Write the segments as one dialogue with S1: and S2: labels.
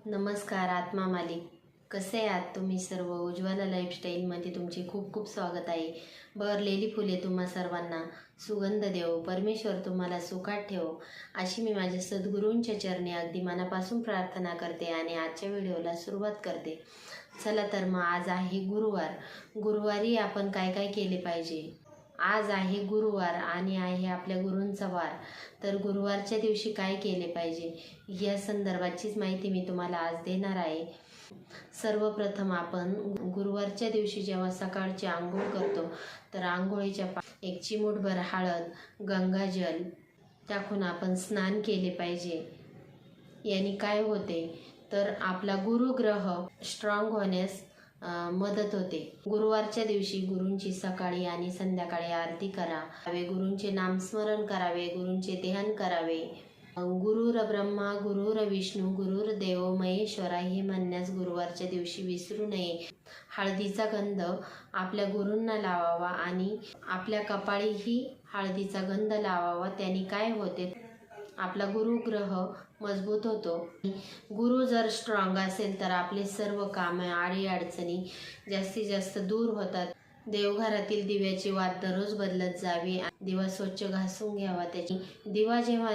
S1: नमस्कार आत्मा मालिक. कसे आहात तुम्ही सर्व? उज्ज्वला लाईफस्टाईलमध्ये तुमचे खूप खूप स्वागत आहे. बहरलेली फुले तुम्हा सर्वांना सुगंध देवो, परमेश्वर तुम्हाला सुखात ठेवो, अशी मी माझ्या सद्गुरूंच्या चरणी अगदी मनापासून प्रार्थना करते आणि आजच्या व्हिडिओला सुरुवात करते. चला तर मग आज आहे गुरुवार. गुरुवारी आपण काय काय केले पाहिजे? आज आहे गुरुवार आणि आहे आपल्या गुरूंचा वार. तर गुरुवारच्या दिवशी काय केले पाहिजे या संदर्भाचीच माहिती मी तुम्हाला आज देणार आहे. सर्वप्रथम आपण गुरुवारच्या दिवशी जेव्हा सकाळची आंघोळ करतो तर आंघोळीच्या एक चिमूटभर हळद, गंगाजल टाकून आपण स्नान केले पाहिजे. याने काय होते तर आपला गुरुग्रह स्ट्रॉंग होण्यास मदत होते. गुरुवारच्या दिवशी गुरूंची सकाळी आणि संध्याकाळी आरती करावे, गुरूंचे नामस्मरण करावे, गुरूंचे ध्यान करावे. गुरुर ब्रह्मा गुरुर विष्णू गुरुर्देव महेश्वरा हे म्हणण्यास गुरुवारच्या दिवशी विसरू नये. हळदीचा गंध आपल्या गुरूंना लावावा आणि आपल्या कपाळीही हळदीचा गंध लावावा. त्याने काय होते, आपला गुरुग्रह मजबूत होतो. गुरु जर स्ट्रॉंग असेल तर आपले सर्व कामे अडीअडचणी जास्तीत जास्त दूर होतात. देवघरातील दिव्याची वात दररोज बदलत जावी. दिवा स्वच्छ घासून घ्यावा. त्याची दिवा जेव्हा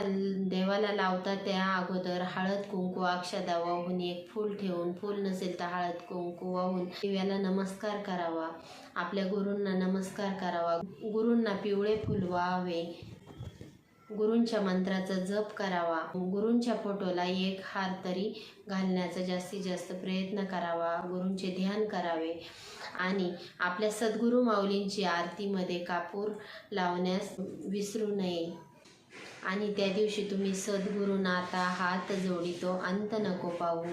S1: देवाला लावतात त्या अगोदर हळद कुंकू अक्षदा वाहून एक फूल ठेवून, फूल नसेल तर हळद कुंकू वाहून दिव्याला नमस्कार करावा. आपल्या गुरूंना नमस्कार करावा. गुरूंना पिवळे फूल वाहावे. गुरूंच्या मंत्राचा जप करावा. गुरूंच्या फोटोला एक हार तरी घालण्याचा जास्तीत जास्त प्रयत्न करावा. गुरूंचे ध्यान करावे आणि आपल्या सद्गुरू माऊलींची आरतीमध्ये कापूर लावण्यास विसरू नये. आणि त्या दिवशी तुम्ही सद्गुरूंना आता हात जोडितो अंत नको पाहू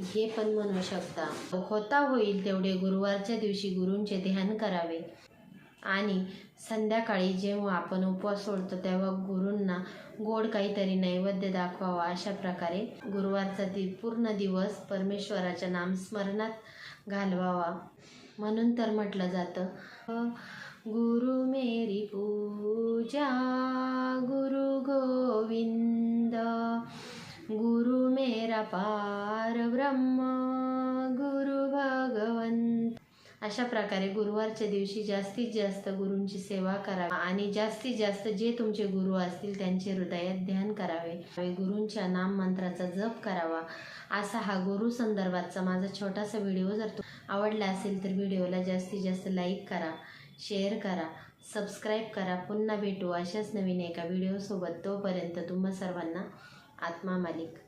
S1: हे पण म्हणू शकता. होता होईल तेवढे गुरुवारच्या दिवशी गुरूंचे ध्यान करावे. आणि संध्याकाळी जेव्हा आपण उपवास सोडतो तेव्हा गुरूंना गोड काहीतरी नैवेद्य दाखवावा. अशा प्रकारे गुरुवारचा पूर्ण दिवस परमेश्वराच्या नामस्मरणात घालवावा. म्हणून तर म्हटलं जातं, गुरु मेरी पूजा गुरु गोविंद, गुरु मेरा पार ब्रह्म गुरु भगवंत. अशा प्रकारे गुरुवारच्या दिवशी जास्तीत जास्त गुरूंची सेवा करावी आणि जास्तीत जास्त जे तुमचे गुरु असतील त्यांचे हृदयात ध्यान करावे. गुरूंच्या नाम मंत्राचा जप करावा. असा हा गुरु संदर्भातचा माझा छोटासा व्हिडिओ जर आवडला असेल तर व्हिडिओला जास्तीत जास्त लाईक करा, शेअर करा, सबस्क्राईब करा. पुन्हा भेटू अशाच नवीन एका व्हिडिओसोबत. तोपर्यंत तुम्हा सर्वांना आत्मा मालिक.